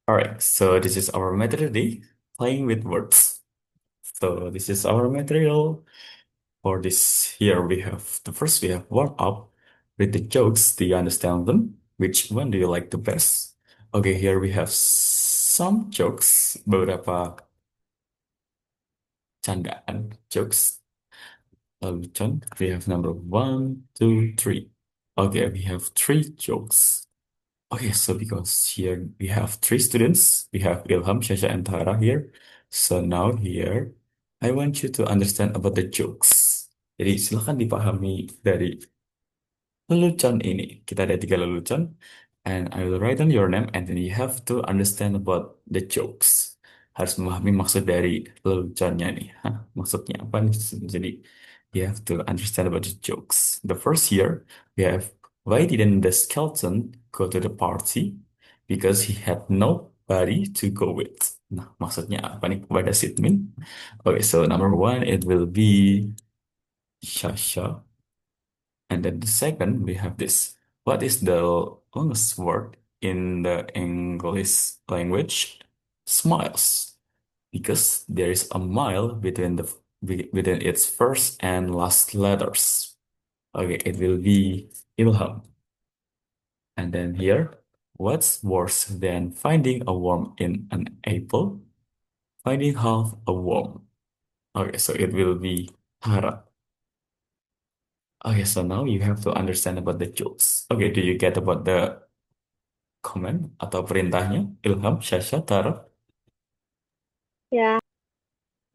Alright, so this is our method today, playing with words. So this is our material for this. Here we have the first we have warm up with the jokes. Do you understand them? Which one do you like the best? Okay, here we have some jokes, beberapa candaan jokes. Lelucon. We have number one, two, three. Okay, we have three jokes. Okay, so because here we have three students, we have Ilham, Shasha, and Tara here. So now here, I want you to understand about the jokes. Jadi silahkan dipahami dari lelucon ini. Kita ada tiga lelucon, and I will write down your name, and then you have to understand about the jokes. Harus memahami maksud dari leluconnya nih. Hah, maksudnya apa nih? Jadi you have to understand about the jokes. The first here, we have why didn't the skeleton go to the party? Because he had nobody to go with. Nah, maksudnya apa nih? What does it mean? Okay, so number one, it will be Shasha. And then the second, we have this. What is the longest word in the English language? Smiles. Because there is a mile within its first and last letters. Okay, it will be Ilham. And then here, what's worse than finding a worm in an apple? Finding half a worm. Okay, so it will be Hara. Okay, so now you have to understand about the jokes. Okay, do you get about the comment atau perintahnya? Ilham, Shasha, Tara? Ya,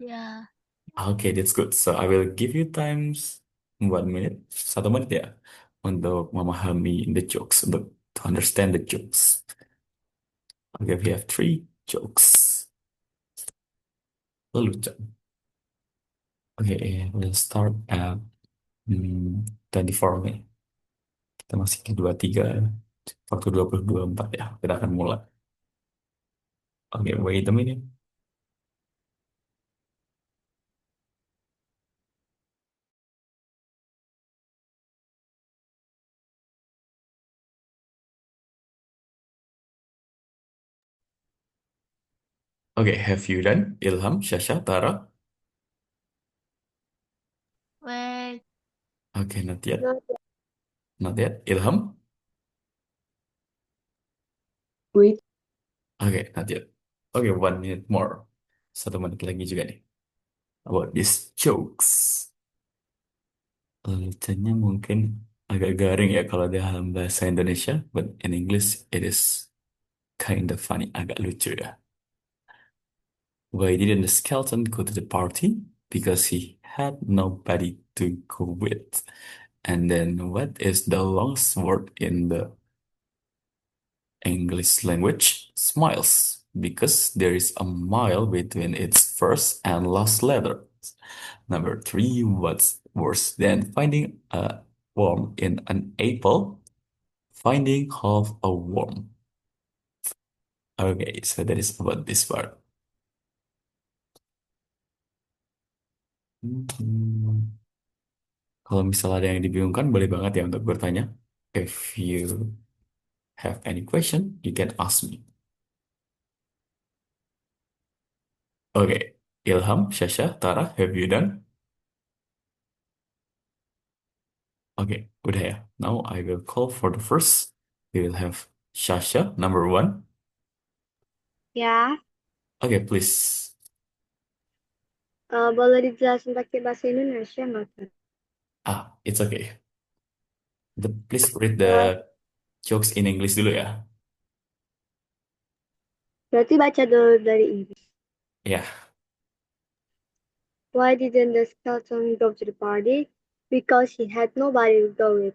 Ya, Okay, that's good. So I will give you times 1 minute, 1 menit ya, untuk memahami the jokes, untuk to understand the jokes. Okay, we have three jokes. Lelucon. Okay, we'll start at 24 Mei. Kita masih di 23, waktu 2024 ya. Kita akan mulai. Okay, wait a minute. Okay, have you done? Ilham, Shasha, Tara? wait, Okay, not yet. not Not yet. Ilham? wait. Okay, not yet. Okay, 1 minute more. 1 menit lagi juga nih. About these jokes. Leluconnya mungkin agak garing ya kalau dalam bahasa Indonesia, but in English it is kind of funny, agak lucu ya. Why didn't the skeleton go to the party? Because he had nobody to go with. And then what is the longest word in the English language? Smiles. Because there is a mile between its first and last letter. Number three, what's worse than finding a worm in an apple? Finding half a worm. Okay, so that is about this part. Hmm. Kalau misalnya ada yang dibingungkan, boleh banget ya untuk bertanya. If you have any question, you can ask me. Okay, Ilham, Shasha, Tara, have you done? Okay, udah ya. Now I will call for the first. We will have Shasha, number one. Ya, Okay, please. boleh dijelasin pakai bahasa Indonesia nggak, Kak? It's okay. Please read Eh, the jokes in English dulu ya. Berarti baca dulu dari Inggris. Ya, Why didn't the skeleton go to the party? Because he had nobody to go with.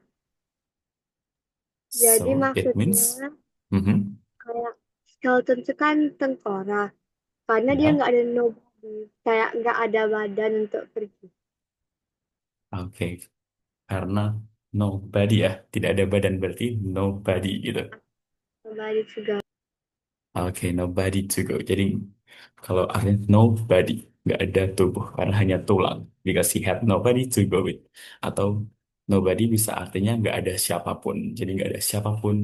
Jadi so it means, maksudnya mhm, kayak skeleton itu kan tengkorak. Karena dia ya, nggak ada nobody, kayak nggak ada badan untuk pergi. oke. Karena nobody ya, tidak ada badan berarti nobody gitu. Nobody to go. Oke, nobody to go. Jadi kalau artinya nobody, nggak ada tubuh karena hanya tulang. Because he had nobody to go with. Atau nobody bisa artinya nggak ada siapapun. Jadi nggak ada siapapun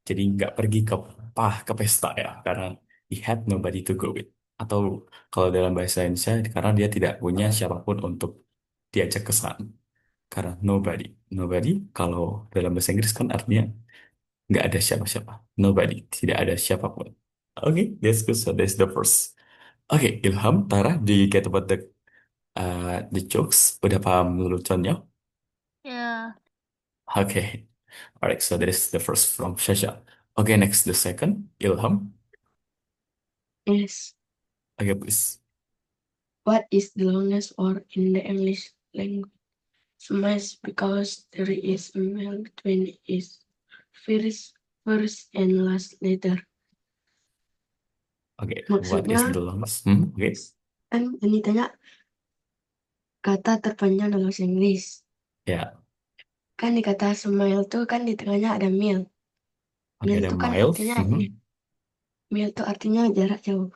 Jadi nggak pergi ke pesta ya, karena he had nobody to go with. Atau kalau dalam bahasa Indonesia, karena dia tidak punya siapapun untuk diajak ke sana. Karena nobody. Nobody kalau dalam bahasa Inggris kan artinya nggak ada siapa-siapa. Nobody. Tidak ada siapapun. Oke, that's good. So that's the first. Oke, Ilham, Tara, do you get about the jokes? Udah paham leluconnya? Yeah. Okay. Alright, so that is the first from Shasha. Okay, next, the second, Ilham. Yes. Okay, please. What is the longest word in the English language? Smash, because there is a male between its first and last letter. Okay, what is Maksudnya the longest? Okay. kan ini tanya kata terpanjang dalam bahasa Inggris. Ya, Kan di kata smile tuh kan di tengahnya ada mil. oke, Mil ada tuh kan miles. artinya ini. Mil tuh artinya jarak jauh.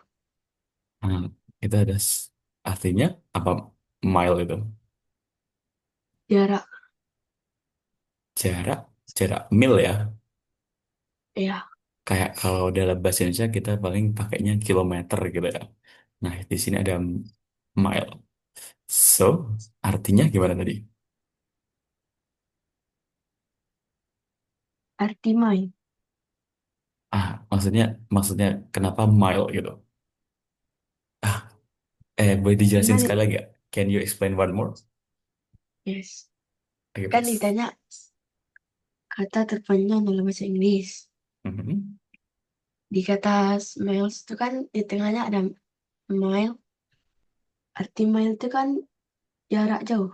Hmm, itu ada artinya apa mile itu? Jarak Jarak, jarak mil ya. ya. Kayak kalau dalam bahasa Indonesia kita paling pakainya kilometer gitu ya. Nah, di sini ada mile. So, artinya gimana tadi? Arti main. Maksudnya, maksudnya kenapa mile gitu? Ah, boleh Karena dijelasin sekali lagi ya? Can you explain one more? yes. Oke, Kan please. ditanya kata terpanjang dalam bahasa Inggris. Mhm. Di kata miles itu kan di tengahnya ada mile. Arti mile itu kan jarak jauh.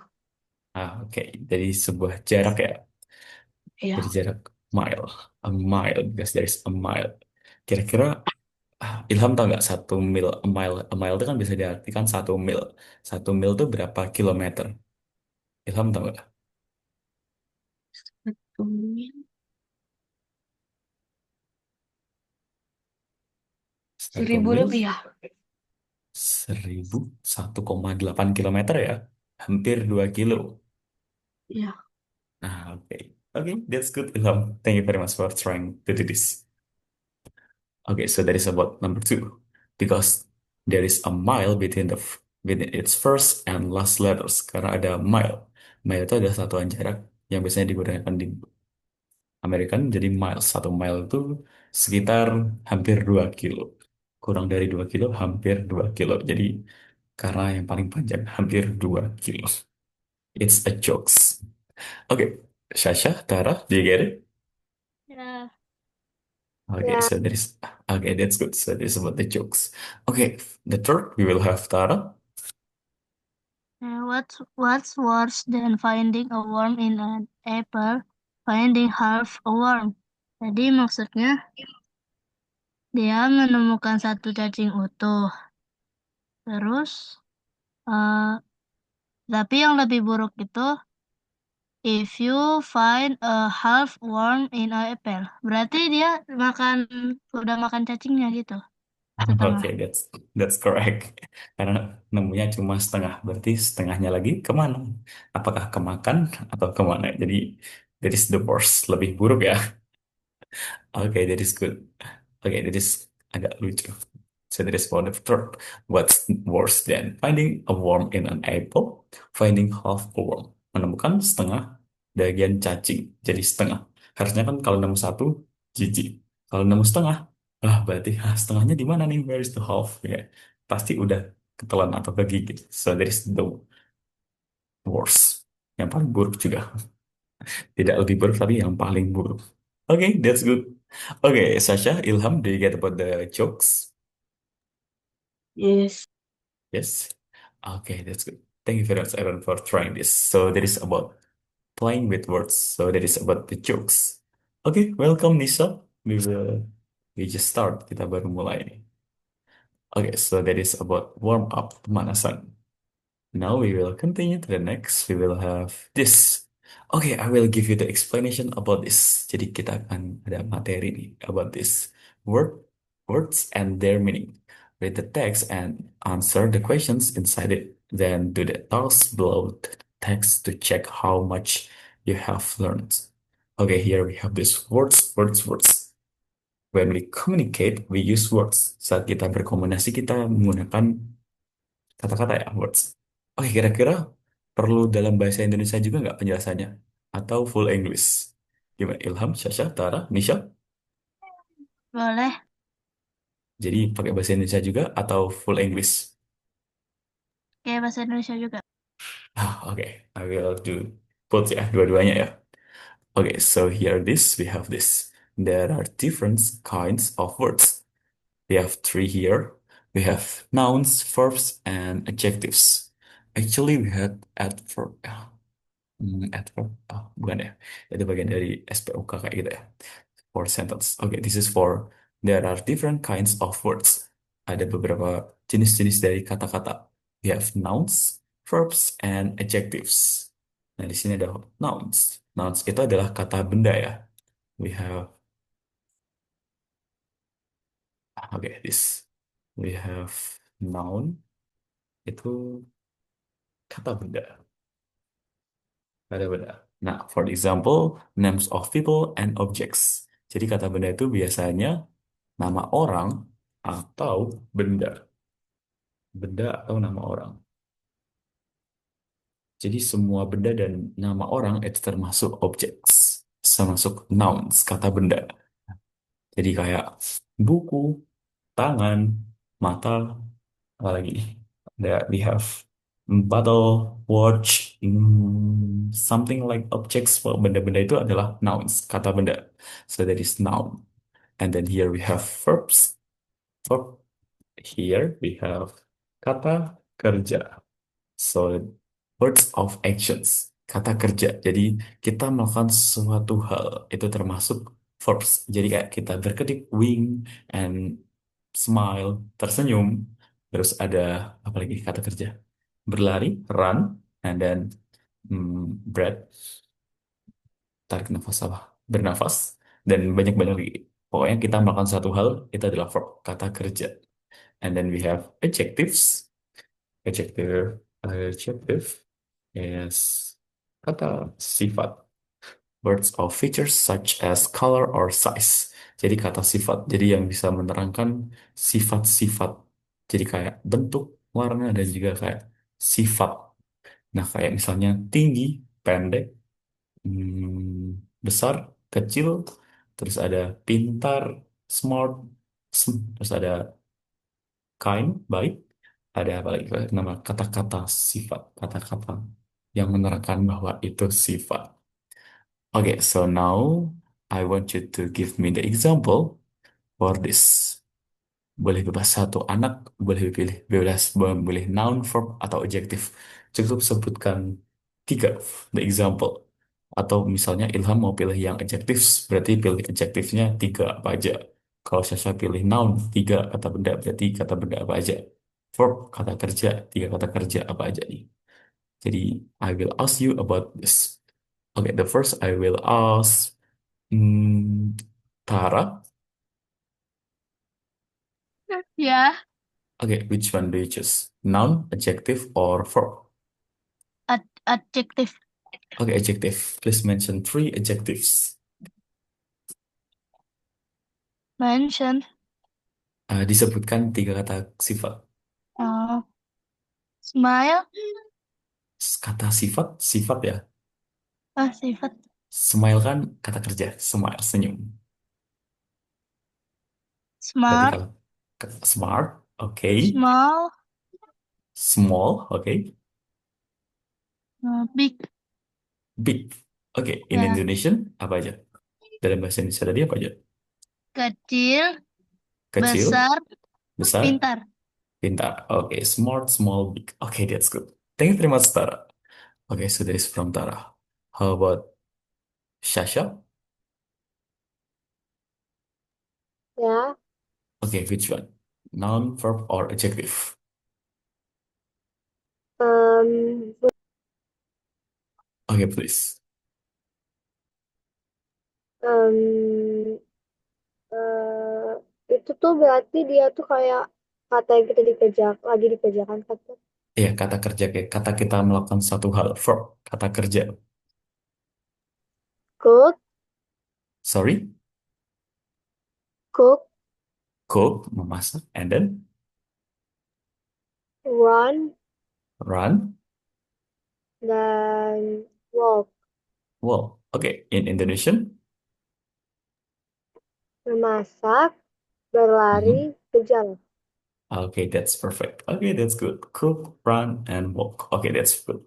Oke. Jadi sebuah jarak ya. Jadi Ya, jarak mile. A mile, because there is a mile. Kira-kira Ilham tahu nggak satu mil, a mile itu kan bisa diartikan satu mil. Satu mil itu berapa kilometer? Ilham tahu nggak? satu mil. Satu 1.000 mil, lebih ya. 1,8 kilometer ya. Hampir 2 kilo. Ya, Oke. Oke, that's good, Ilham. Thank you very much for trying to do this. Okay, so that is about number two. Because there is a mile between its first and last letters. Karena ada mile. Mile itu adalah satuan jarak yang biasanya digunakan di Amerika. Jadi mile, satu mile itu sekitar hampir 2 kilo. Kurang dari 2 kilo, hampir 2 kilo. Jadi karena yang paling panjang, hampir 2 kilo. It's a jokes. Okay, Shasha, Tara, do you get it? Yeah. Okay, Yeah. so okay, that's good. So this is about the jokes. Okay, the third we will have Tara. What's worse than finding a worm in an apple? Finding half a worm. Jadi maksudnya dia menemukan satu cacing utuh. Terus, eh tapi yang lebih buruk itu if you find a half worm in a apple. Berarti dia udah makan cacingnya gitu, setengah. Okay, that's correct. Karena nemunya cuma setengah, berarti setengahnya lagi kemana? Apakah kemakan atau kemana? Jadi that is the worst, lebih buruk ya. Okay, that is good. Okay, that is agak lucu. So that is for the third. What's worse than finding a worm in an apple? Finding half a worm. Menemukan setengah bagian cacing. Jadi setengah. Harusnya kan kalau nemu satu, jijik. Kalau nemu setengah, berarti setengahnya di mana nih? Where is the half? Ya, pasti udah ketelan atau kegigit. So that is the worst. Yang paling buruk juga. Tidak lebih buruk, tapi yang paling buruk. Okay, that's good. Okay, Sasha, Ilham, do you get about the jokes? yes, Yes. Okay, that's good. Thank you very much, Aaron, for trying this. So that is about playing with words. So that is about the jokes. Okay, welcome, Nisa. We just start. Kita baru mulai nih. Okay, so that is about warm up pemanasan. Now we will continue to the next. We will have this. Okay, I will give you the explanation about this. Jadi kita akan ada materi nih about this words and their meaning. Read the text and answer the questions inside it. Then do the task below the text to check how much you have learned. Okay, here we have this words, words, words. When we communicate, we use words. Saat kita berkomunikasi, kita menggunakan kata-kata ya, words. Oke, kira-kira perlu dalam bahasa Indonesia juga nggak penjelasannya? Atau full English? Gimana? Ilham, Syasha, Tara, Nisha? Boleh. Jadi pakai bahasa Indonesia juga atau full English? Kayak bahasa Indonesia juga. Oke, I will do both ya, dua-duanya ya. Okay, so here we have this. There are different kinds of words. We have three here. We have nouns, verbs, and adjectives. Actually, we had adverb. Adverb. Bukan ya. Itu bagian dari SPOK kayak gitu ya. For sentence. Okay, this is for there are different kinds of words. Ada beberapa jenis-jenis dari kata-kata. We have nouns, verbs, and adjectives. Nah, di sini ada nouns. Nouns itu adalah kata benda ya. We have, okay, this. We have noun, itu kata benda. Kata benda. Nah, for example, names of people and objects. Jadi kata benda itu biasanya nama orang atau benda. Benda atau nama orang. Jadi semua benda dan nama orang itu termasuk objects. Termasuk nouns, kata benda. Jadi kayak buku, tangan, mata, apa lagi? We have bottle, watch, something like objects. Benda-benda itu adalah nouns, kata benda. So that is noun. And then here we have verbs. Verb. Here we have kata kerja. So words of actions. Kata kerja. Jadi kita melakukan suatu hal. Itu termasuk verbs. Jadi kayak kita berkedip, wink, and smile, tersenyum. Terus ada apa lagi kata kerja? Berlari, run, and then breath, tarik nafas apa? Bernafas, dan banyak-banyak lagi. Pokoknya kita melakukan satu hal, itu adalah verb, kata kerja. And then we have adjectives. Adjective is kata sifat. Words of features such as color or size. Jadi kata sifat. Jadi yang bisa menerangkan sifat-sifat. Jadi kayak bentuk, warna, dan juga kayak sifat. Nah, kayak misalnya tinggi, pendek, besar, kecil, terus ada pintar, smart, terus ada kind, baik, ada apa lagi? Nama kata-kata sifat, kata-kata yang menerangkan bahwa itu sifat. Okay, so now I want you to give me the example for this. Boleh bebas satu anak, boleh pilih bebas boleh noun, verb, atau adjective. Cukup sebutkan tiga, the example. Atau misalnya Ilham mau pilih yang adjectives, berarti pilih adjektifnya tiga apa aja. Kalau saya pilih noun, tiga kata benda, berarti kata benda apa aja. Verb, kata kerja, tiga kata kerja apa aja nih. Jadi, I will ask you about this. Okay, the first I will ask Tara. Ya, Okay, which one do you choose? Noun, adjective, or verb? adjektif. Okay, adjective. Please mention three adjectives. Mention. Disebutkan tiga kata sifat. Smile. Kata sifat, sifat ya. Sifat. Smile kan kata kerja, smile, senyum. Berarti Smart. kalau smart, oke. Small. Small, oke. Big. Big, oke. In Ya. Indonesian, apa aja? Dalam bahasa Indonesia tadi apa aja? Kecil. Kecil, Besar. besar, Pintar. pintar. Oke, smart, small, big. Oke, that's good. Thank you very much, Tara. Okay, so that is from Tara. How about Shasha? Ya, Okay, which one? Noun, verb, or adjective? um, Okay, please. um, eh, itu tuh berarti dia tuh kayak kata yang kita lagi dikerjakan kata Iya, kata kerja kayak kata kita melakukan satu hal. Verb, kata kerja. cook, Sorry? cook, Cook, memasak, and then run, run, dan walk. walk. Okay, in Indonesian. Memasak, berlari, Mhm. berjalan. Okay, that's perfect. Okay, that's good. Cook, run, and walk. Okay, that's good.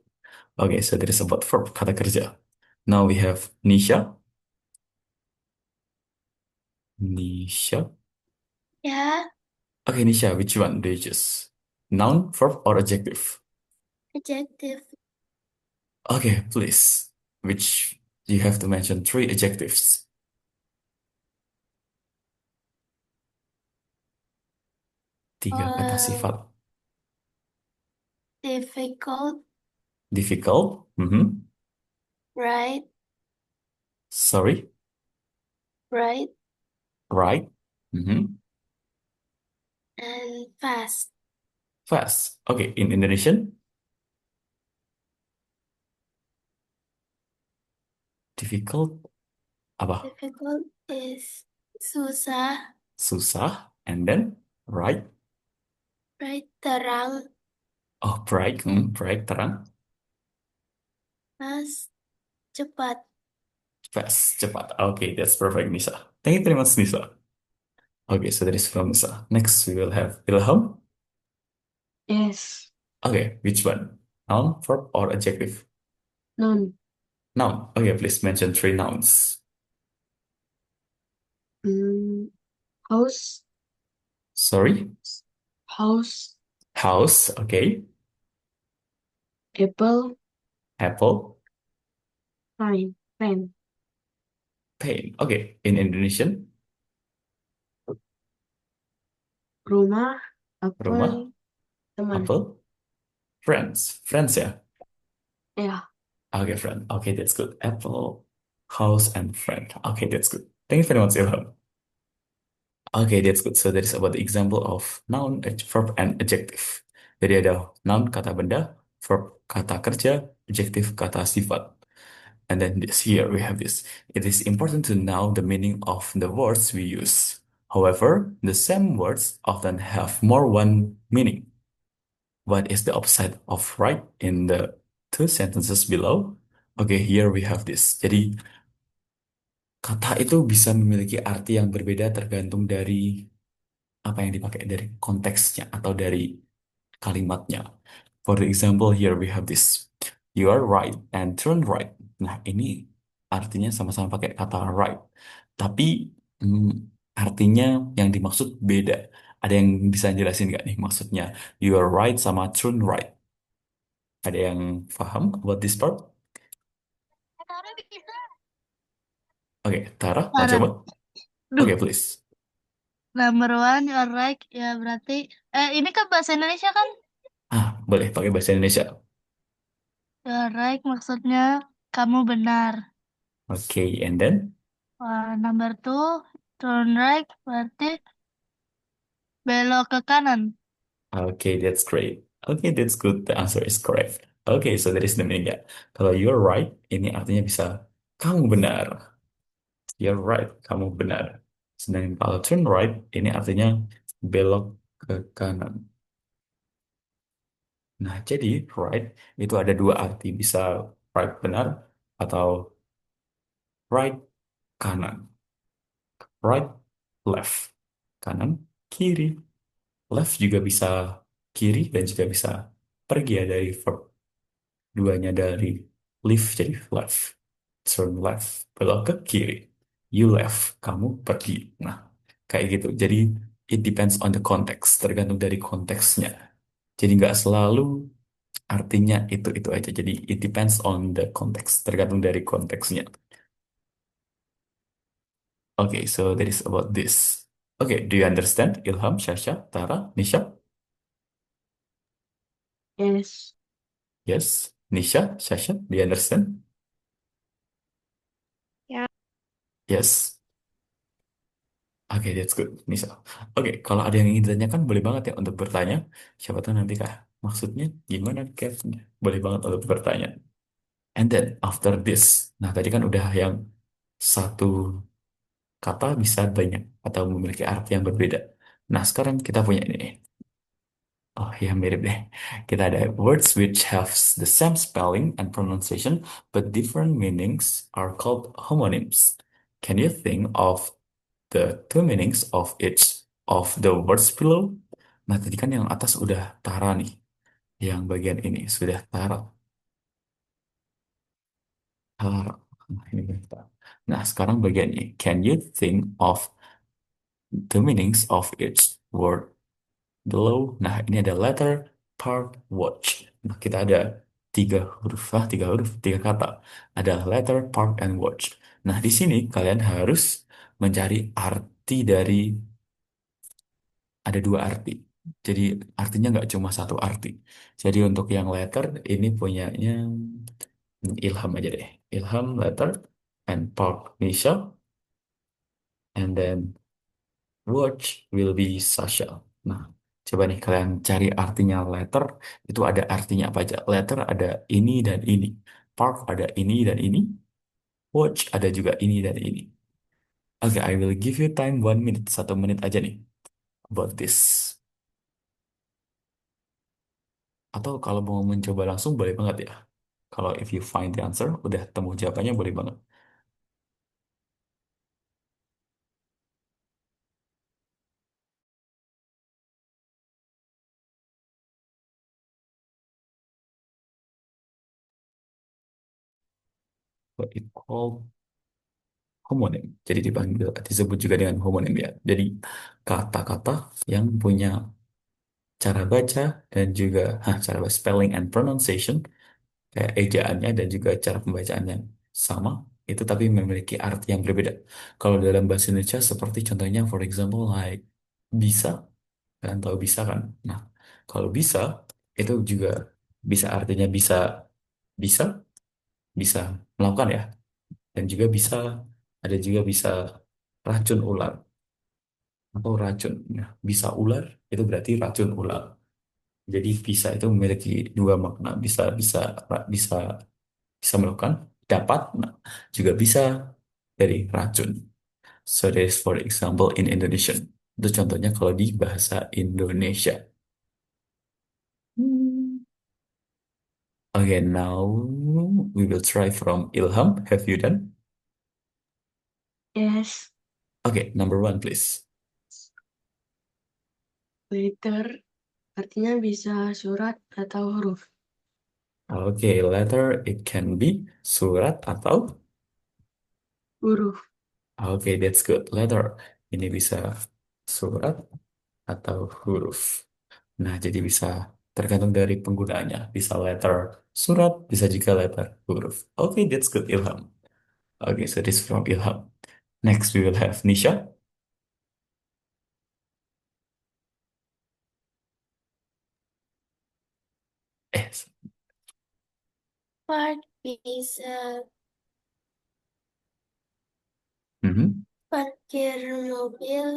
Okay, so that is about verb, kata kerja. Now we have Nisha. Nisha. Yeah, Okay, Nisha, which one do you choose? Noun, verb, or adjective? adjective. Okay, please. Which you have to mention three adjectives. Tiga kata Uh, sifat. difficult, Difficult. right, Sorry. right, Right. Mhm. and fast. Fast. Okay, in Indonesian, difficult. Apa? Difficult is susah, Susah. And then, right. right, terang, Oh, bright. Bright, terang. fast, cepat. Fast, cepat. Okay, that's perfect, Nisa. Thank you very much, Nisa. Okay, so that is from Nisa. Next, we will have Ilham. Yes, Okay, which one? Noun, verb, or adjective? noun. Noun. Okay, please mention three nouns. Mm, house, Sorry. house, House. Okay. apple, Apple. fine, pen. Pain. Okay, in Indonesian, Rumah, rumah, apel, teman. apple, friends. Friends, yeah. Yeah, Okay, friend. Okay, that's good. Apple, house, and friend. Okay, that's good. Thank you very much, Ilham. Okay, that's good. So that is about the example of noun, verb, and adjective. Jadi ada noun kata benda, verb kata kerja, adjective kata sifat. And then this here we have this. It is important to know the meaning of the words we use. However, the same words often have more one meaning. What is the opposite of right in the two sentences below? Okay, here we have this. Jadi kata itu bisa memiliki arti yang berbeda tergantung dari apa yang dipakai, dari konteksnya atau dari kalimatnya. For the example, here we have this. You are right and turn right. Nah, ini artinya sama-sama pakai kata right. Tapi hmm, artinya yang dimaksud beda. Ada yang bisa jelasin nggak nih maksudnya? You are right sama turn right. Ada yang paham about this part? Oke, Tara, mau Tara. coba? Duh, Oke, please. number one, you are right. Ya berarti, ini kan bahasa Indonesia kan? Boleh pakai bahasa Indonesia. You are right maksudnya kamu benar. Oke, and then? Number two, turn right berarti belok ke kanan. Okay, that's great. Okay, that's good. The answer is correct. Okay, so that is the meaning ya. Kalau you're right, ini artinya bisa kamu benar. You're right, kamu benar. Sedangkan kalau turn right, ini artinya belok ke kanan. Nah, jadi right itu ada dua arti. Bisa right benar atau right kanan. Right, left. Kanan, kiri. Left juga bisa kiri dan juga bisa pergi ya dari verb. Duanya dari leave jadi left. Turn left. Belok ke kiri. You left. Kamu pergi. Nah, kayak gitu. Jadi, it depends on the context. Tergantung dari konteksnya. Jadi, nggak selalu artinya itu aja. Jadi, it depends on the context. Tergantung dari konteksnya. Okay, so that is about this. Okay, do you understand? Ilham, Shasha, Tara, Nisha? yes, Yes. Nisha, Shasha, do you understand? Ya. Yes. Oke, that's good, Nisa. Oke, kalau ada yang ingin ditanyakan, boleh banget ya untuk bertanya. Siapa tahu nanti kah, maksudnya gimana, Kev? Boleh banget untuk bertanya. And then, after this, nah tadi kan udah yang satu kata bisa banyak atau memiliki arti yang berbeda. Nah, sekarang kita punya ini. Oh ya, mirip deh. Kita ada words which have the same spelling and pronunciation but different meanings are called homonyms. Can you think of the two meanings of each of the words below? Nah, tadi kan yang atas udah Tara nih. Yang bagian ini sudah Tara. Tara. Nah, ini udah Tara. Nah, sekarang bagian ini. Can you think of the meanings of each word below? Nah, ini ada letter, part, watch. Nah, kita ada tiga kata. Ada letter, part, and watch. Nah, di sini kalian harus mencari arti dari, ada dua arti. Jadi artinya nggak cuma satu arti. Jadi untuk yang letter ini punyanya Ilham aja deh. Ilham letter and Park Nisha and then watch will be Sasha. Nah, coba nih kalian cari artinya letter itu ada artinya apa aja. Letter ada ini dan ini. Park ada ini dan ini. Watch ada juga ini dan ini. Oke, I will give you time 1 minute. 1 menit aja nih about this. Atau kalau mau mencoba langsung boleh banget ya. Kalau if you find the answer, udah temu jawabannya boleh banget. What it called homonym. Jadi dipanggil, disebut juga dengan homonym ya. Jadi kata-kata yang punya cara baca dan juga cara baca spelling and pronunciation kayak ejaannya dan juga cara pembacaan yang sama itu tapi memiliki arti yang berbeda. Kalau dalam bahasa Indonesia seperti contohnya for example like bisa, kalian tahu bisa kan? Nah, kalau bisa itu juga bisa artinya bisa bisa bisa melakukan ya dan juga bisa ada juga bisa racun ular atau racun. Nah, bisa ular itu berarti racun ular. Jadi bisa itu memiliki dua makna. Bisa bisa bisa bisa melakukan dapat nah, juga bisa dari racun. So that is for example in Indonesian. Itu contohnya kalau di bahasa Indonesia. Hmm. Okay, now we will try from Ilham. Have you done? Yes, Okay, number one, please. letter artinya bisa surat atau huruf. Okay, letter it can be surat atau Huruf. okay, that's good. Letter ini bisa surat atau huruf. Nah, jadi bisa tergantung dari penggunaannya. Bisa letter surat, bisa juga letter huruf. Okay, that's good, Ilham. Okay, so this from Ilham. Next, we will have Nisha. Eh, Park bisa mhm. parkir mobil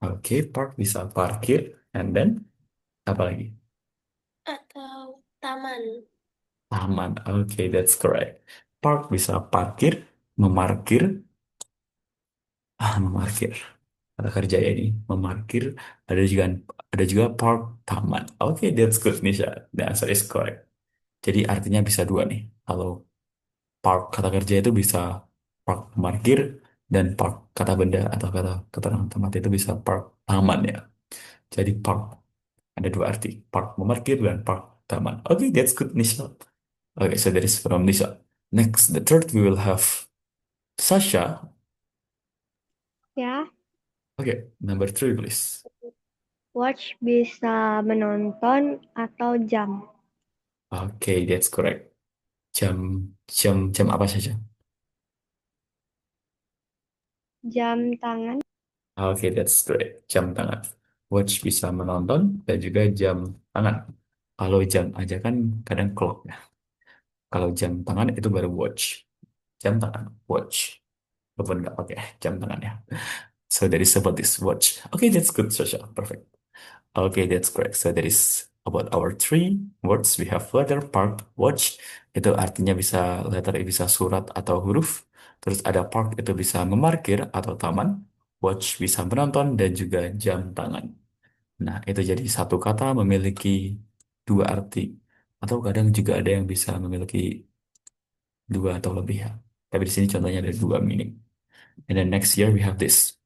Oke, park bisa parkir, and then apa lagi? atau taman. Taman. Oke, that's correct. Park bisa parkir, memarkir, memarkir. Kata kerja ya ini, memarkir. Ada juga park taman. Oke, that's good, Nisha. The answer is correct. Jadi artinya bisa dua nih. Kalau park kata kerja itu bisa park parkir dan park kata benda atau kata keterangan tempat itu bisa park taman ya. Jadi park ada dua arti, park memarkir dan park taman. Okay, that's good, Nisha. Okay, so that is from Nisha. Next, the third we will have Sasha. Ya, Okay, number three, please. watch bisa menonton atau jam. Okay, that's correct. Jam, jam apa saja? Jam tangan, Oke, that's great. Jam tangan. Watch bisa menonton dan juga jam tangan. Kalau jam aja kan kadang clock ya. Kalau jam tangan itu baru watch. Jam tangan, watch. Walaupun nggak pakai jam tangan ya. So that is about this watch. Okay, that's good, Sasha. Perfect. Okay, that's correct. So that is about our three words. We have letter, part, watch. Itu artinya bisa letter bisa surat atau huruf. Terus ada park itu bisa memarkir atau taman, watch bisa menonton dan juga jam tangan. Nah, itu jadi satu kata memiliki dua arti. Atau kadang juga ada yang bisa memiliki dua atau lebih ya. Tapi di sini contohnya ada dua meaning. And then next year we have this.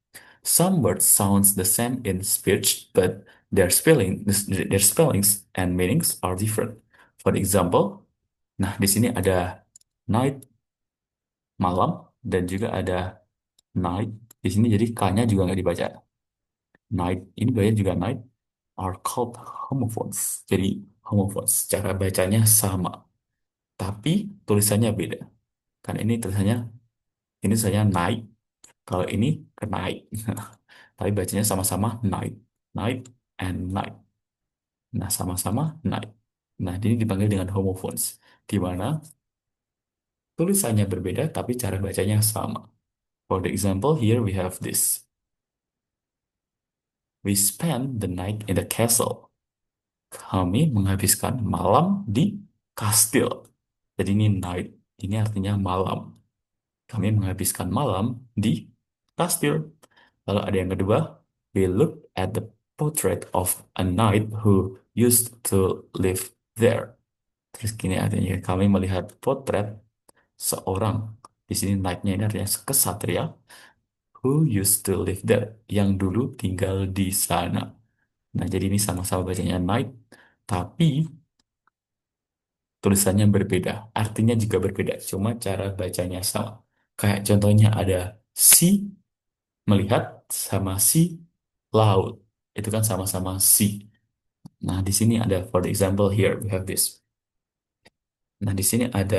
Some words sounds the same in speech, but their spellings and meanings are different. For example, nah di sini ada night malam dan juga ada night di sini jadi k-nya juga nggak dibaca. Night ini bacanya juga night are called homophones. Jadi homophones cara bacanya sama, tapi tulisannya beda. Kan ini tulisannya night, kalau ini ke night. Tapi bacanya sama-sama night, night and night. Nah, sama-sama night. Nah, ini dipanggil dengan homophones, di mana tulisannya berbeda tapi cara bacanya sama. For the example, here we have this. We spend the night in the castle. Kami menghabiskan malam di kastil. Jadi ini night, ini artinya malam. Kami menghabiskan malam di kastil. Lalu ada yang kedua, we look at the portrait of a knight who used to live there. Terus gini artinya, kami melihat potret seorang. Di sini knight-nya ini artinya kesatria who used to live there, yang dulu tinggal di sana. Nah, jadi ini sama-sama bacanya knight, tapi tulisannya berbeda, artinya juga berbeda, cuma cara bacanya sama. Kayak contohnya ada si melihat sama si laut. Itu kan sama-sama si. Nah, di sini ada for the example here we have this. Nah, di sini ada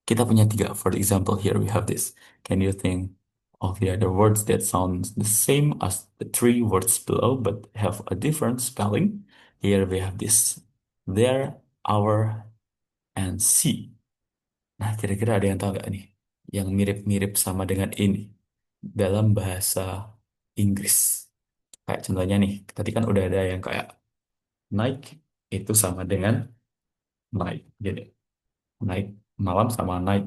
kita punya tiga. For the example here we have this. Can you think of the other words that sound the same as the three words below but have a different spelling? Here we have this. There, our, and see. Nah, kira-kira ada yang tahu nggak nih? Yang mirip-mirip sama dengan ini dalam bahasa Inggris. Kayak contohnya nih, tadi kan udah ada yang kayak night itu sama dengan night. Jadi, night malam sama night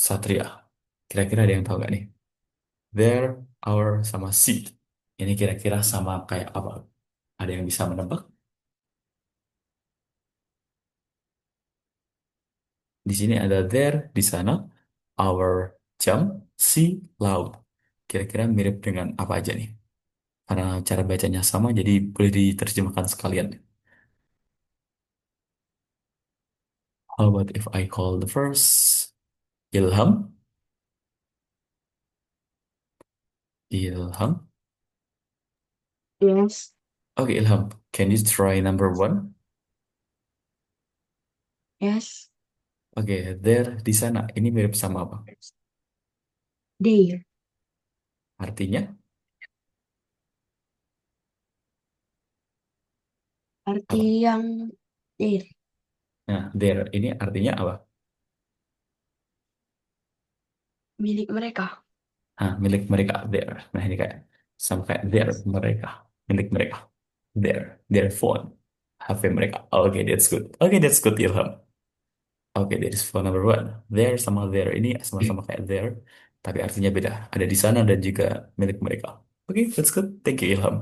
satria. Kira-kira ada yang tahu nggak nih? There, our, sama seat. Ini kira-kira sama kayak apa? Ada yang bisa menebak? Di sini ada there, di sana, our, jam, see, laut. Kira-kira mirip dengan apa aja nih? Karena cara bacanya sama, jadi boleh diterjemahkan sekalian. How about if I call the first Ilham? Ilham. Yes, Okay, Ilham, can you try number one? yes, Oke, there di sana. Ini mirip sama apa? there. Artinya Arti apa? yang there, Nah, there ini artinya apa? milik mereka. Nah, milik mereka there. Nah, ini kayak sama kayak there mereka, milik mereka. There, their phone, HP mereka. Oke, that's good. Oke, that's good, Ilham. Oke, that is phone number one. There sama there ini sama-sama kayak there, tapi artinya beda. Ada di sana dan juga milik mereka. Oke, that's good. Thank you, Ilham.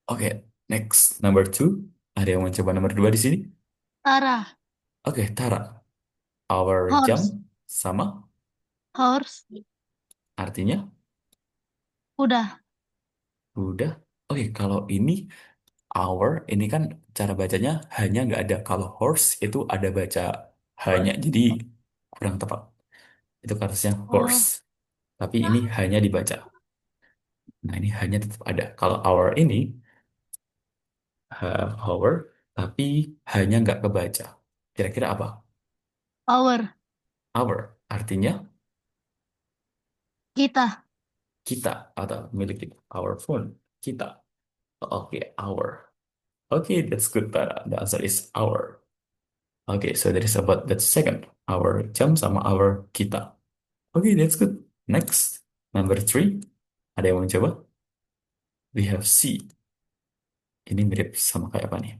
Oke, next number two. Ada yang mau coba nomor dua di sini? Arah. Oke, Tara. Our jam Horse. sama Horse. artinya Udah. udah. Oke, kalau ini our ini kan cara bacanya hanya nggak ada. Kalau horse itu ada baca hanya, jadi kurang tepat. Itu harusnya horse. Oh. Tapi ini hanya dibaca. Nah, ini hanya tetap ada. Kalau our ini our, tapi hanya nggak kebaca. Kira-kira apa? Our. Our artinya Kita. kita atau milik kita. Our phone. Kita. Oke, our. Oke, that's good, Tara. The answer is our. Oke, so that is about that second. Our jam sama our kita. Oke, that's good. Next, number three. Ada yang mau coba? We have C. Ini mirip sama kayak apa nih?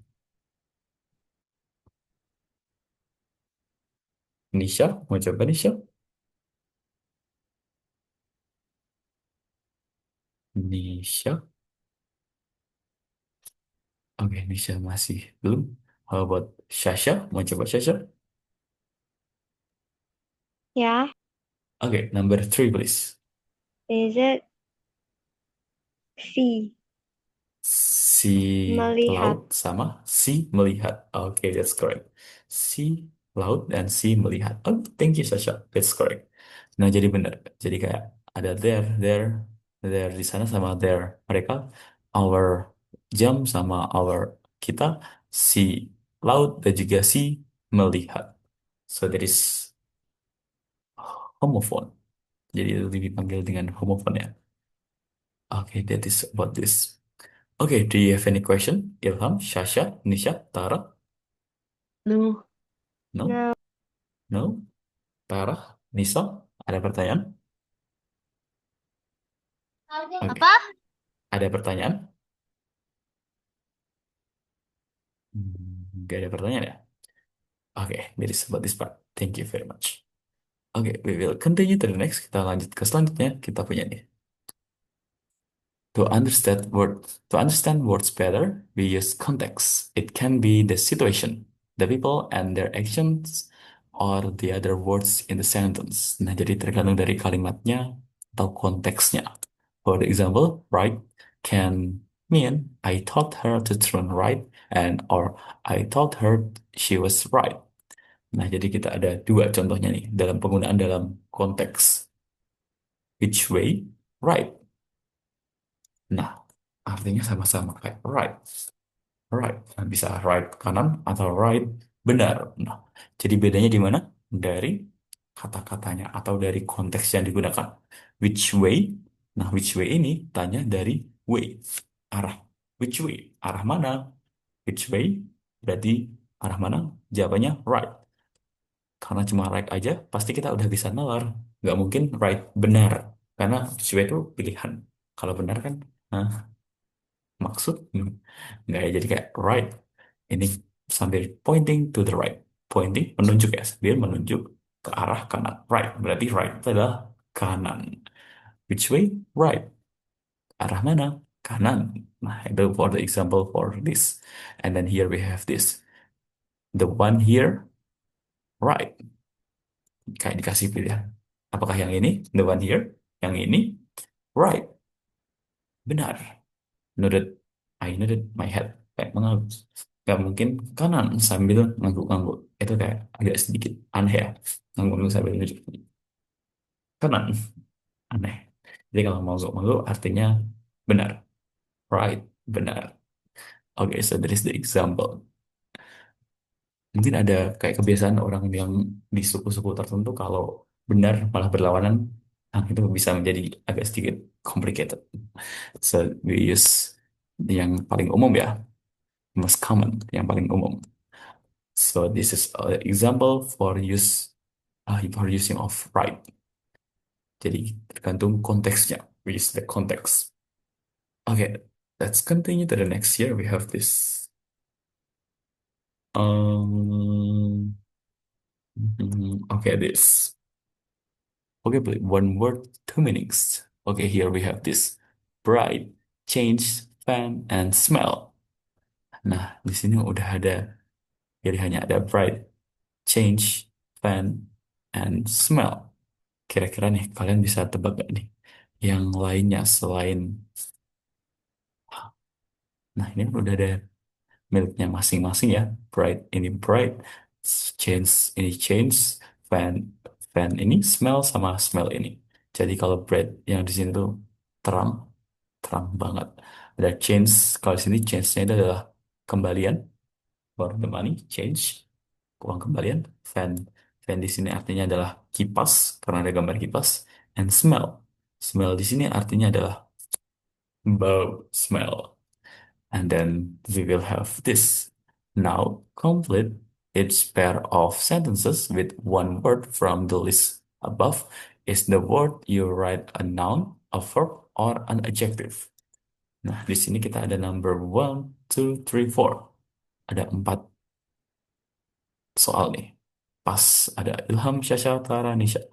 Nisha, mau coba Nisha? Nisha. Oke, Nisha masih belum. How about Shasha? Mau coba Shasha? Ya, Oke, number three, please. is it see, Si melihat? laut sama si melihat. Oke, that's correct. Si laut dan si melihat. Oh, thank you, Sasha. That's correct. Nah, jadi benar. Jadi kayak ada there di sana sama there. Mereka, our jam sama our kita, si laut dan juga si melihat. So, that is homophone. Jadi itu dipanggil dengan homophone ya. Oke, that is about this. Okay, do you have any question? Ilham, Shasha, Nisha, Tara? No. No? No, No? Tara? Nisa? Ada pertanyaan? Oke. Apa? Ada pertanyaan? Nggak ada pertanyaan ya? Oke, that is about this part. Thank you very much. Oke, we will continue to the next. Kita lanjut ke selanjutnya. Kita punya nih. To understand words better, we use context. It can be the situation, the people and their actions, or the other words in the sentence. Nah, jadi tergantung dari kalimatnya atau konteksnya. For example, right can mean I taught her to turn right and or I told her she was right. Nah, jadi kita ada dua contohnya nih dalam penggunaan dalam konteks. Which way? Right. Nah, artinya sama-sama kayak right. Right. Nah, bisa right kanan atau right benar. Nah, jadi bedanya di mana? Dari kata-katanya atau dari konteks yang digunakan. Which way? Nah, which way ini tanya dari way, arah. Which way? Arah mana? Which way? Berarti arah mana? Jawabannya right. Karena cuma right aja, pasti kita udah bisa nalar. Nggak mungkin right benar. Karena which way itu pilihan. Kalau benar kan, nah, maksud nggak ya jadi kayak right ini sambil pointing to the right, pointing menunjuk ya, sambil menunjuk ke arah kanan, right berarti right itu adalah kanan. Which way? Right. Arah mana? Kanan. Nah, itu for the example for this. And then here we have this, the one here, right. Kayak dikasih pilihan, apakah yang ini, the one here, yang ini, right, benar. Nodded, I nodded my head, kayak mengangguk. Gak mungkin kanan sambil ngangguk-ngangguk. Itu kayak agak sedikit aneh ya. Ngangguk-ngangguk sambil nunjuk kanan. Aneh. Jadi kalau ngangguk-ngangguk artinya benar. Right, benar. Oke, so that is the example. Mungkin ada kayak kebiasaan orang yang di suku-suku tertentu kalau benar malah berlawanan. Nah, itu bisa menjadi agak sedikit complicated. So we use yang paling umum ya, most common, yang paling umum. So this is an example for using of right. Jadi tergantung konteksnya. We use the context. Okay, let's continue to the next year. We have this. Okay, this. Okay, please. One word, two meanings. Okay, here we have this. Bright, change, fan, and smell. Nah, di sini udah ada pilihannya, ada bright, change, fan, and smell. Kira-kira nih, kalian bisa tebak gak nih? Yang lainnya selain... Nah, ini udah ada miliknya masing-masing ya. Bright, change ini change, fan, fan ini smell sama smell ini. Jadi kalau bright yang di sini tuh terang, terang banget. Ada change, kalau di sini change-nya itu adalah kembalian, for the money, change, uang kembalian. Fan di sini artinya adalah kipas, karena ada gambar kipas. And smell. Smell di sini artinya adalah bau, smell. And then we will have this. Now complete each pair of sentences with one word from the list above. Is the word you write a noun, a verb, or an adjective? Nah, di sini kita ada number one, two, three, four. Ada 4 soal nih. Pas ada Ilham, Syasha, Tara, Nisha.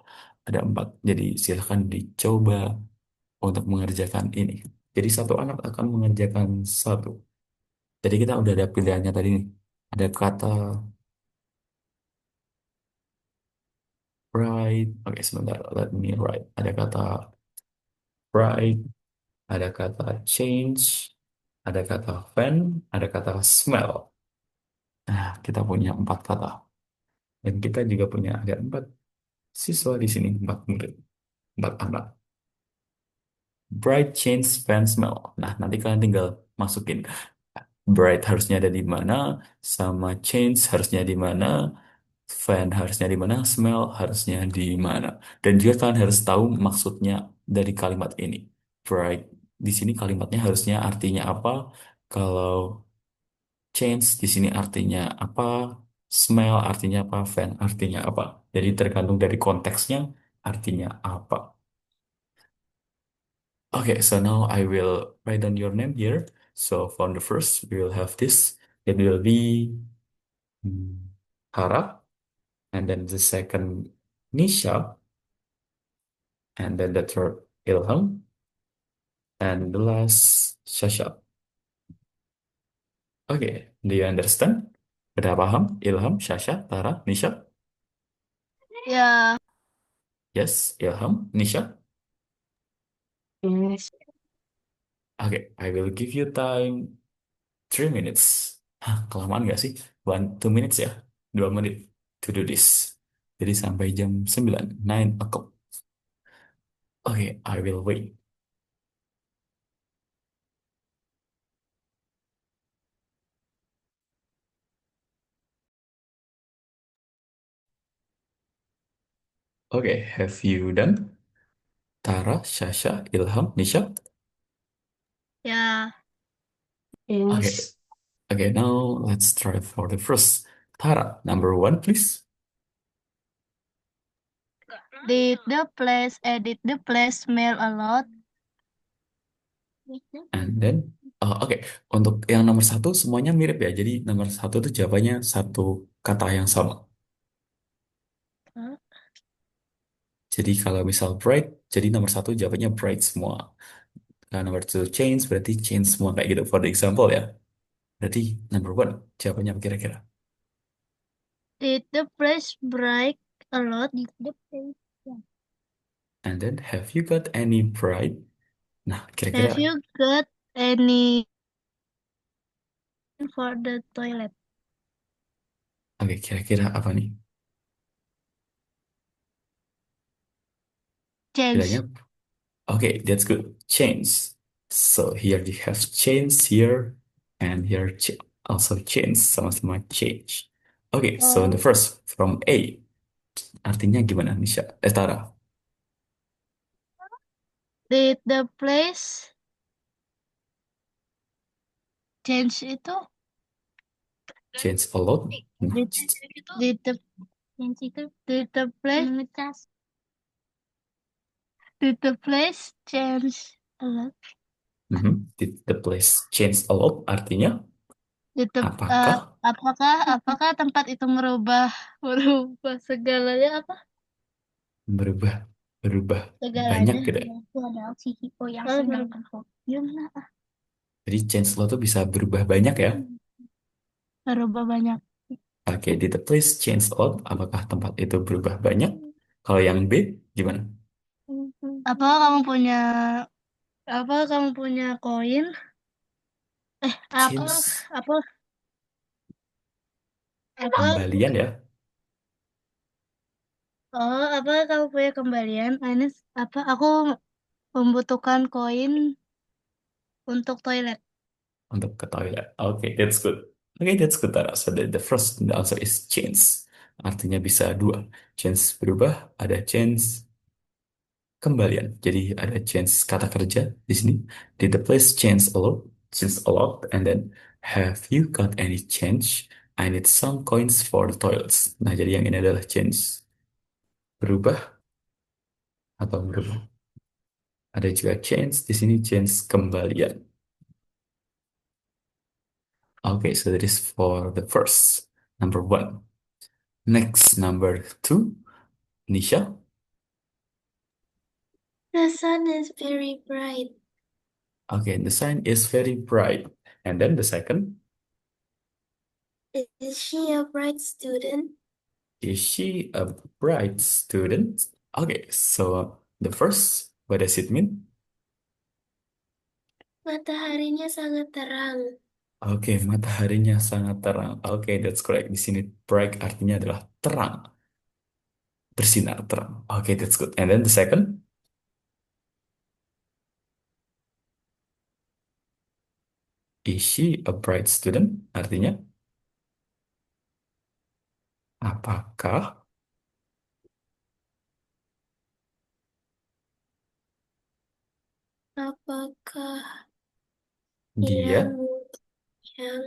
Ada 4. Jadi silahkan dicoba untuk mengerjakan ini. Jadi satu anak akan mengerjakan satu. Jadi kita udah ada pilihannya tadi nih. Ada kata bright. Oke, sebentar. Let me write. Ada kata bright, ada kata change, ada kata fan, ada kata smell. Nah, kita punya empat kata. Dan kita juga punya ada empat siswa di sini, empat murid, empat anak. Bright, change, fan, smell. Nah, nanti kalian tinggal masukin. Bright harusnya ada di mana, sama change harusnya di mana, fan harusnya di mana, smell harusnya di mana. Dan juga kalian harus tahu maksudnya dari kalimat ini. Bright di sini kalimatnya harusnya artinya apa? Kalau change di sini artinya apa? Smell artinya apa? Fan artinya apa? Jadi tergantung dari konteksnya artinya apa. Okay, so now I will write down your name here. So from the first, we will have this. It will be hmm, Hara, and then the second Nisha, and then the third Ilham, and the last Shasha. Okay, do you understand? Udah paham? Ilham, Shasha, Tara, Nisha? Ya, Yes, Ilham, Nisha? Yes. Okay, I will give you time 3 minutes. Hah, kelamaan gak sih? 2 minutes ya? 2 menit to do this. Jadi sampai jam 9, 9 o'clock. Okay, I will wait. Okay, have you done? Tara, Shasha, Ilham, Nisha? ya. Okay, Yes. okay, now let's try for the first. Tara, number one, please. Did the place smell a lot? And then, oke, untuk yang nomor satu semuanya mirip ya. Jadi nomor satu itu jawabannya satu kata yang sama. Huh? Jadi kalau misal bright, jadi nomor satu jawabannya bright semua. Nah, nomor two change berarti change semua kayak gitu. For the example ya. Berarti number one jawabannya apa kira-kira? Did the place break a lot? Did the place. And then have you got any bright? Nah, Have kira-kira you got any for the toilet? oke, kira-kira apa nih? Bilangnya Change. okay, that's good. Change. So here you have change here and here also change sama-sama change. Okay, so the Oh. first from A artinya gimana Nisha? Tara. Did the place change itu? Change a lot. Nah, Did the change itu? Did the place did the place change a lot? did the place change a lot artinya Did the apakah apakah tempat itu merubah segalanya apa? berubah berubah banyak Segalanya. gitu ya? Itu ada si Hiko yang sedangkan Gimana? Jadi change a lot itu bisa berubah banyak ya? Merubah banyak. Oke, did the place change a lot? Apakah tempat itu berubah banyak? Kalau yang B gimana? Apa kamu punya koin? Apa Change apa apa kembalian ya? apa kamu punya kembalian? Ini apa aku membutuhkan koin untuk toilet. Untuk ke toilet. Oke, that's good. Oke, that's good, Tara. So the first the answer is change. Artinya bisa dua. Change berubah, ada change kembalian. Jadi ada change kata kerja di sini. Did the place change a lot? Change a lot. And then, have you got any change? I need some coins for the toilets. Nah, jadi yang ini adalah change berubah atau berubah. Ada juga change di sini change kembalian. Okay, so that is for the first number one. Next, number two, Nisha. The sun is very bright. Okay, the sun is very bright. And then the second, Is she a bright student? is she a bright student? Okay, so the first, what does it mean? Mataharinya sangat terang. Oke, mataharinya sangat terang. Oke, that's correct. Di sini bright artinya adalah terang, bersinar terang. Oke, that's good. And then the second, is she a bright student? Artinya, apakah Apakah dia dia yang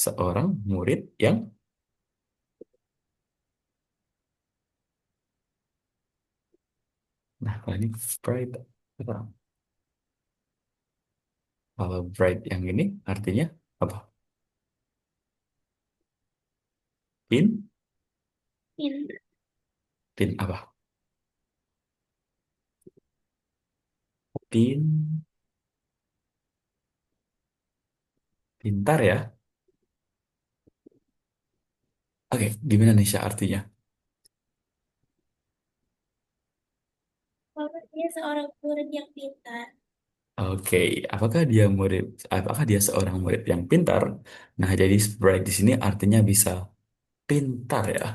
seorang murid yang, nah, kalau ini bright terang. Kalau bright yang ini artinya apa? Pin, in pin apa? Pin, pintar ya. Oke, gimana nih Syah artinya? apakah dia seorang murid yang pintar? Oke, apakah dia seorang murid yang pintar? Nah, jadi bright di sini artinya bisa pintar ya.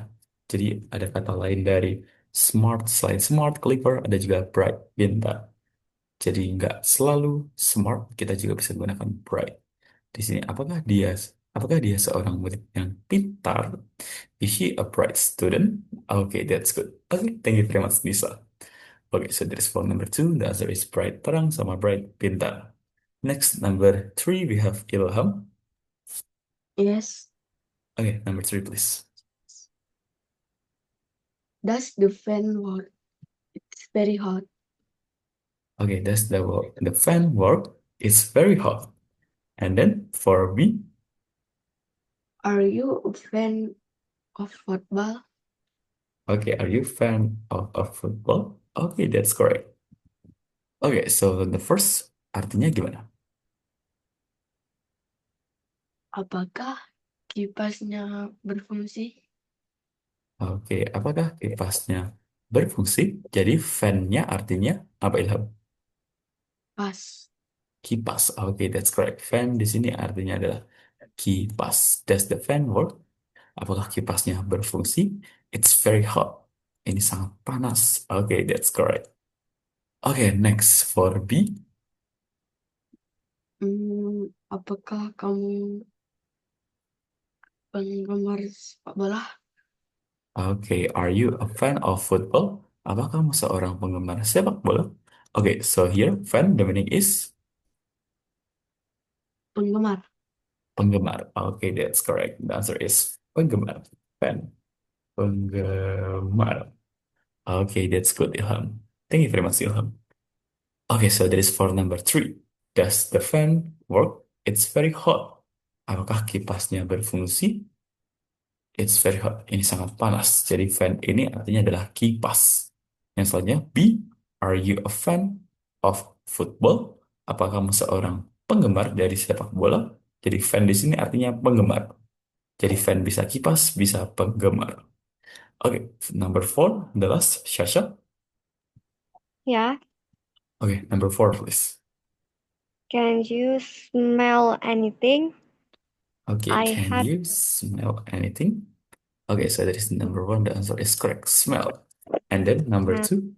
Jadi ada kata lain dari smart, selain smart, clever, ada juga bright, pintar. Jadi nggak selalu smart, kita juga bisa gunakan bright. Di sini, apakah dia seorang murid yang pintar? Is she a bright student? Okay, that's good. Okay, thank you very much, Nisa. Okay, so that is for number two. The answer is bright, terang, sama bright, pintar. Next, number three, we have Ilham. Yes. Okay, number three, please. Does the fan work? It's very hot. Okay, that's the fan work. It's very hot. And then for B, Are you a fan of football? okay, are you fan of football? Okay, that's correct. Okay, so the first artinya gimana? Apakah kipasnya berfungsi? Oke, apakah kipasnya berfungsi? Jadi fan-nya artinya apa Ilham? Pas. Kipas. Oke, that's correct. Fan di sini artinya adalah kipas. Does the fan work? Apakah kipasnya berfungsi? It's very hot. Ini sangat panas. Oke, that's correct. Oke, next for B. Apakah kamu penggemar sepak bola? Oke, are you a fan of football? Apakah kamu seorang penggemar sepak bola? Oke, so here fan the meaning is Penggemar. penggemar. Oke, that's correct. The answer is penggemar. Fan. Penggemar. Okay, that's good, Ilham. Thank you very much, Ilham. Okay, so that is for number three. Does the fan work? It's very hot. Apakah kipasnya berfungsi? It's very hot. Ini sangat panas. Jadi fan ini artinya adalah kipas. Yang selanjutnya, B. Are you a fan of football? Apakah kamu seorang penggemar dari sepak bola? Jadi fan di sini artinya penggemar. Jadi fan bisa kipas, bisa penggemar. Oke, number four, the last, Shasha. Ya, Okay, number four, please. can you smell anything? Okay, I can had you smell anything? Okay, so that is number one. The answer is correct. Smell. And then number uh, two,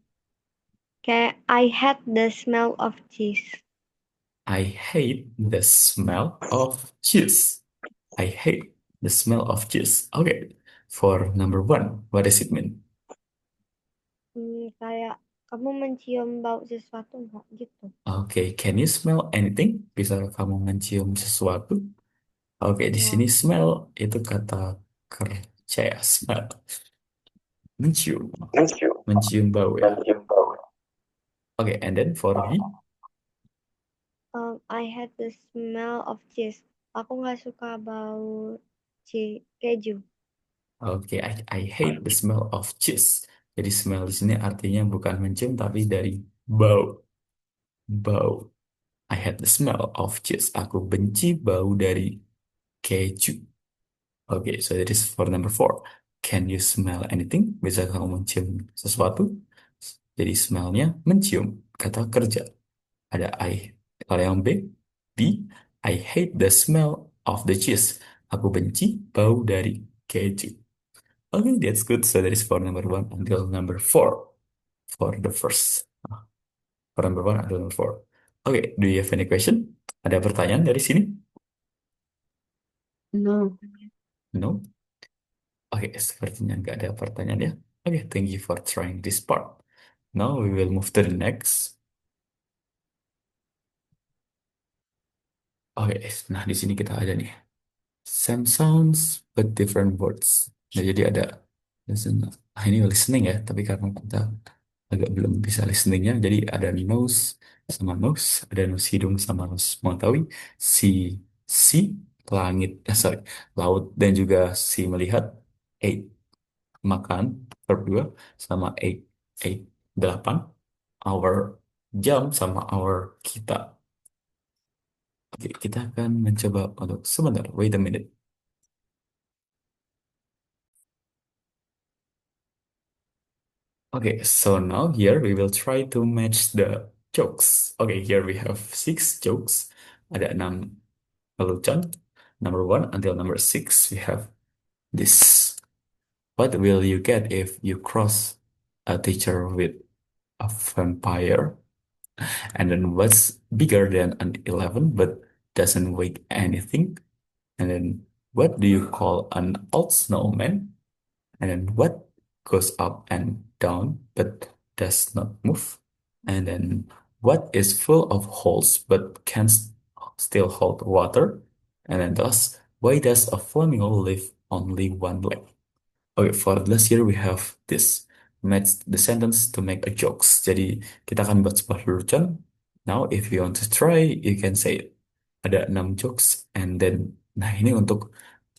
I had the smell of cheese. I hate the smell of cheese. I hate the smell of cheese. Okay, for number one, what does it mean? Kayak kamu mencium bau sesuatu nggak gitu? Okay, can you smell anything? Bisa kamu mencium sesuatu? Oke, di Ya, sini smell itu kata kerja ya, smell. Mencium. Mencium bau ya. Oke, and then for B, I had the smell of cheese. Aku nggak suka bau keju. oke, I hate the smell of cheese. Jadi smell di sini artinya bukan mencium tapi dari Bau. Bau. I hate the smell of cheese. Aku benci bau dari keju. Okay, so that is for number four. Can you smell anything? Bisa kamu mencium sesuatu? Jadi smellnya mencium. Kata kerja. Ada I. Kalau yang B, B, I hate the smell of the cheese. Aku benci bau dari keju. Okay, that's good. So that is for number one until number four. For the first. For number one until number four. Okay, do you have any question? Ada pertanyaan dari sini? No. No? Oke, sepertinya nggak ada pertanyaan ya. Oke, thank you for trying this part. Now we will move to the next. Oke, nah di sini kita ada nih. Same sounds but different words. Nah, jadi ada listen. Ini listening ya, tapi karena kita agak belum bisa listeningnya, jadi ada nose sama nose, ada nose hidung sama nose mengetahui, si si langit, sorry, laut dan juga si melihat, eight makan verb 2 sama eight eight 8 hour jam sama hour kita. Oke, kita akan mencoba untuk sebentar. Wait a minute. Okay, so now here we will try to match the jokes. Okay, here we have six jokes. Ada 6 lelucon. Number one until number six, we have this. What will you get if you cross a teacher with a vampire? And then what's bigger than an 11 but doesn't weigh anything? And then what do you call an old snowman? And then what goes up and down but does not move? And then what is full of holes but can still hold water? And then thus, why does a flamingo live only one leg? Okay, for the last year we have this. Match the sentence to make a jokes. Jadi kita akan buat sebuah lelucon. Now if you want to try, you can say it. Ada 6 jokes and then, nah ini untuk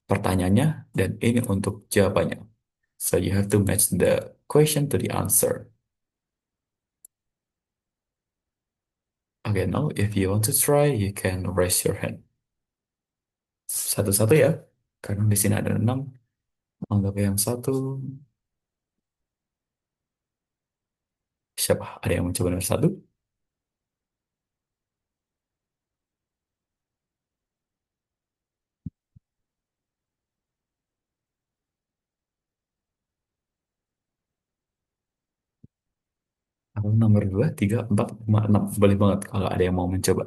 pertanyaannya dan ini untuk jawabannya. So you have to match the question to the answer. Okay, now if you want to try, you can raise your hand. Satu-satu ya, karena di sini ada 6. Anggap yang satu. Siapa? Ada yang mencoba nomor satu? Aku nomor 2, 3, 4, 5, 6. Boleh banget kalau ada yang mau mencoba.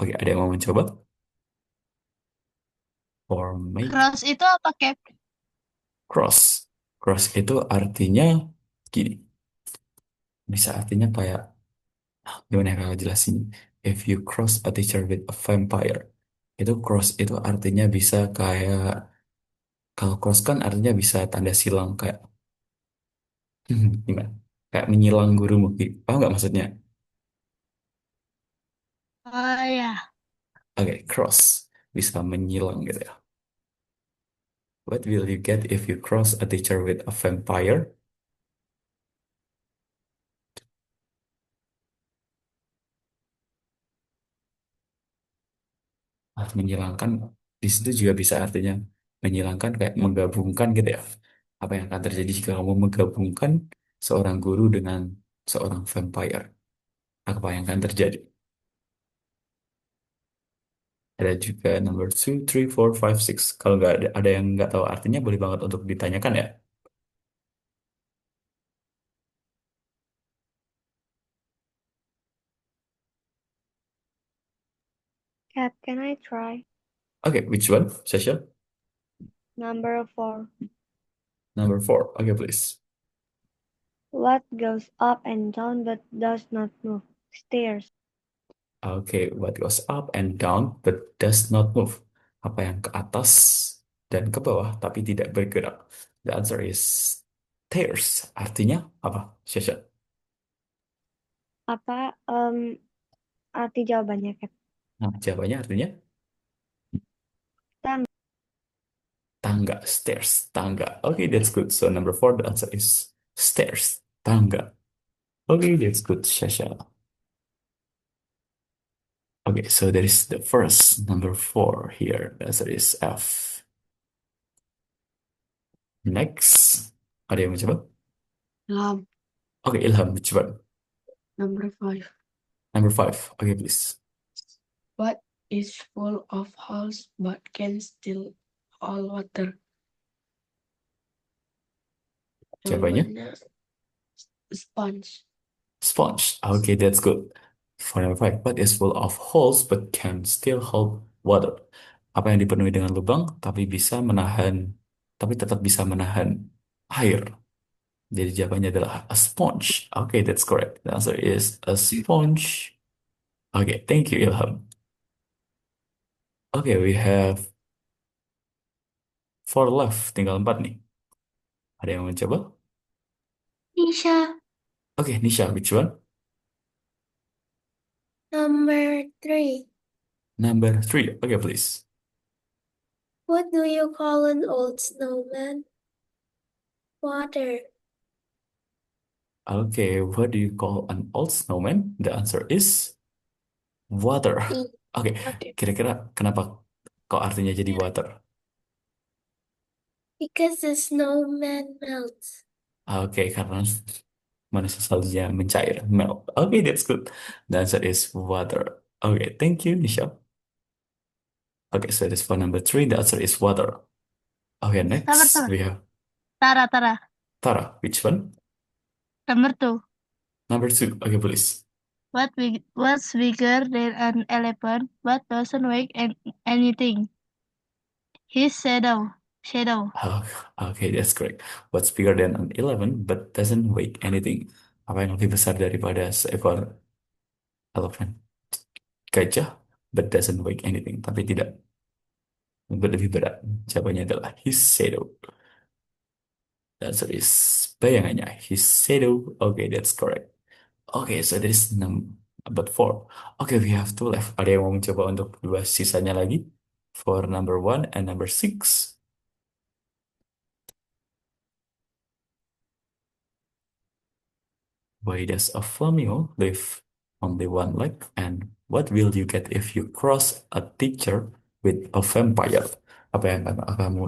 Oke, ada yang mau mencoba? Or make Cross itu apa, Cap? cross. Cross itu artinya gini. Bisa artinya kayak, gimana ya kalau jelasin? If you cross a teacher with a vampire. Itu cross itu artinya bisa kayak, kalau cross kan artinya bisa tanda silang kayak, gimana? Kayak menyilang gurumu. Paham nggak maksudnya? Oh ya, Oke, cross. Bisa menyilang gitu ya. What will you get if you cross a teacher with a vampire? Menyilangkan di situ juga bisa artinya menyilangkan kayak menggabungkan gitu ya. Apa yang akan terjadi jika kamu menggabungkan seorang guru dengan seorang vampire? Apa yang akan terjadi? Ada juga number 2, 3, 4, 5, 6. Kalau nggak ada yang nggak tahu artinya boleh banget untuk ditanyakan ya. Cat, can I try? Oke, which one, Sasha? Number 4. Number 4. Okay, please. What goes up and down but does not move? Stairs. Okay, what goes up and down but does not move? Apa yang ke atas dan ke bawah tapi tidak bergerak? The answer is stairs. Artinya apa, Syasha? Apa arti jawabannya, Cat? Nah, jawabannya artinya Tangga. tangga, stairs, tangga. Okay, that's good. So number 4, the answer is stairs, tangga. Okay, that's good, Shasha. Okay, so there is the first number four here. The answer is F. Next, ada yang mau coba? Love. Oke, Ilham, coba. Number 5. Number five. Okay, please. What is full of holes but can still hold water? Jawabannya Jawabannya sponge. sponge. Okay, that's good. For number five, what is full of holes but can still hold water? Apa yang dipenuhi dengan lubang tapi tetap bisa menahan air. Jadi jawabannya adalah a sponge. Okay, that's correct. The answer is a sponge. Okay, thank you, Ilham. Okay, we have four left. Tinggal empat nih. Ada yang mau coba? Nisha, Okay, Nisha, which one? number 3. Number three. Okay, please. What do you call an old snowman? Water. Okay, what do you call an old snowman? The answer is water. E. Oke, Water. kira-kira kenapa kok artinya jadi water? Because the snowman melts. Oke, karena manusia selanjutnya mencair, melt. Oke, that's good. The answer is water. Oke, thank you, Nisha. Oke, so that's for number three. The answer is water. Okay, next Sabar. we have Tara. Tara. Which one? Number 2. Number two. Okay, please. What's bigger than an elephant but doesn't weigh anything? His shadow. Oh, okay, that's correct. What's bigger than an 11 but doesn't weigh anything? Apa yang lebih besar daripada seekor elephant? Gajah, but doesn't weigh anything. Tapi tidak lebih berat. Jawabannya adalah his shadow. The answer is bayangannya. His shadow. Okay, that's correct. Okay, so there is but four. Okay, we have two left. Ada yang mau mencoba untuk dua sisanya lagi? For number one and number six. Why does a flamingo live only one leg? And what will you get if you cross a teacher with a vampire? Apa yang akan kamu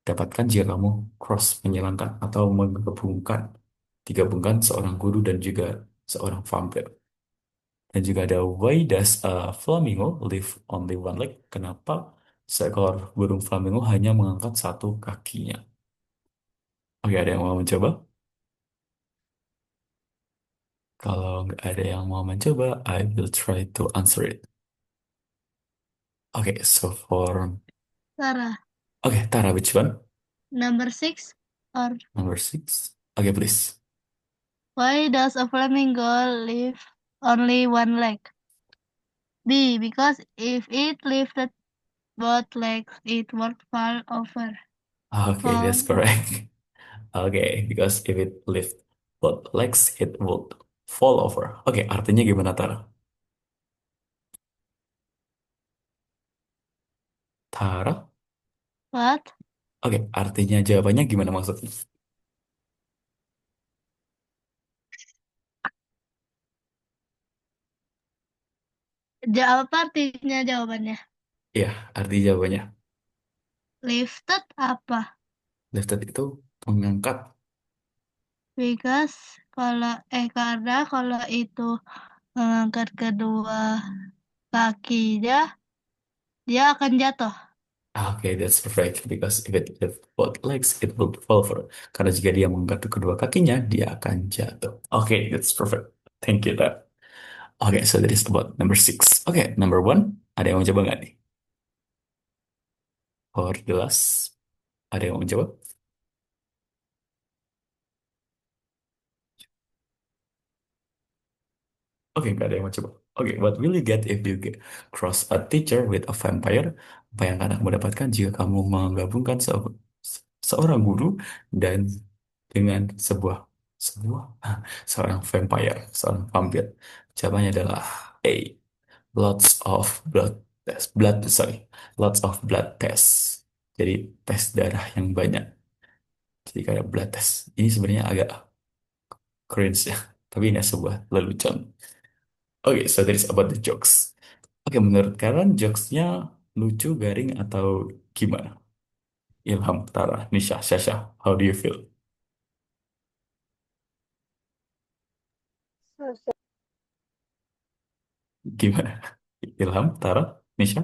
dapatkan jika kamu cross menghilangkan atau digabungkan seorang guru dan juga seorang vampir. Dan juga ada why does a flamingo live only one leg? Kenapa seekor burung flamingo hanya mengangkat satu kakinya? Oke, ada yang mau mencoba? Kalau nggak ada yang mau mencoba, I will try to answer it. Okay, so for Tara. okay, Tara, which one? Number 6 or Number six. Okay, please. why does a flamingo live only one leg? B. Because if it lifted both legs, it would fall over. Okay, that's Fall. correct. Okay, because if it lift both legs, it would fall over. Oke, artinya gimana, Tara? Tara? What? Oke, artinya jawabannya gimana maksudnya? Apa artinya jawabannya? Iya, arti jawabannya. Lifted apa? Lifted itu mengangkat. Because karena kalau itu mengangkat kedua kakinya, dia akan jatuh. Okay, that's perfect. Because if it lift both legs, it will fall over. Karena jika dia mengangkat kedua kakinya, dia akan jatuh. Okay, that's perfect. Thank you, Tara. Okay, so that is about number six. Okay, number one. Ada yang mau coba nggak nih? For the last. Ada yang mau coba? Oke, nggak ada yang mau coba. Oke, what will you get if you cross a teacher with a vampire? Apa yang akan kamu dapatkan jika kamu menggabungkan seorang guru dan dengan sebuah seorang vampire, seorang vampir. Jawabannya adalah A. Lots of lots of blood tests. Jadi tes darah yang banyak. Jadi kayak blood test. Ini sebenarnya agak cringe ya. Tapi ini sebuah lelucon. Oke, so that is about the jokes. Oke, menurut kalian jokesnya lucu, garing, atau gimana? Ilham, Tara, Nisha, Sasha, how do you feel? So-so. Gimana? Ilham, Tara, Nisha?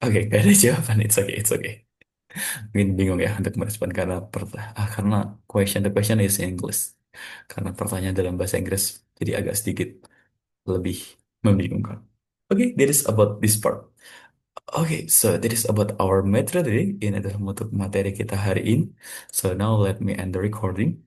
Oke, gak ada jawaban. It's okay, it's okay. Mungkin bingung ya untuk merespon karena the question is in English. Karena pertanyaan dalam bahasa Inggris jadi agak sedikit lebih membingungkan. Okay, that is about this part. Okay, so that is about our metro today. Ini adalah untuk materi kita hari ini. So now let me end the recording.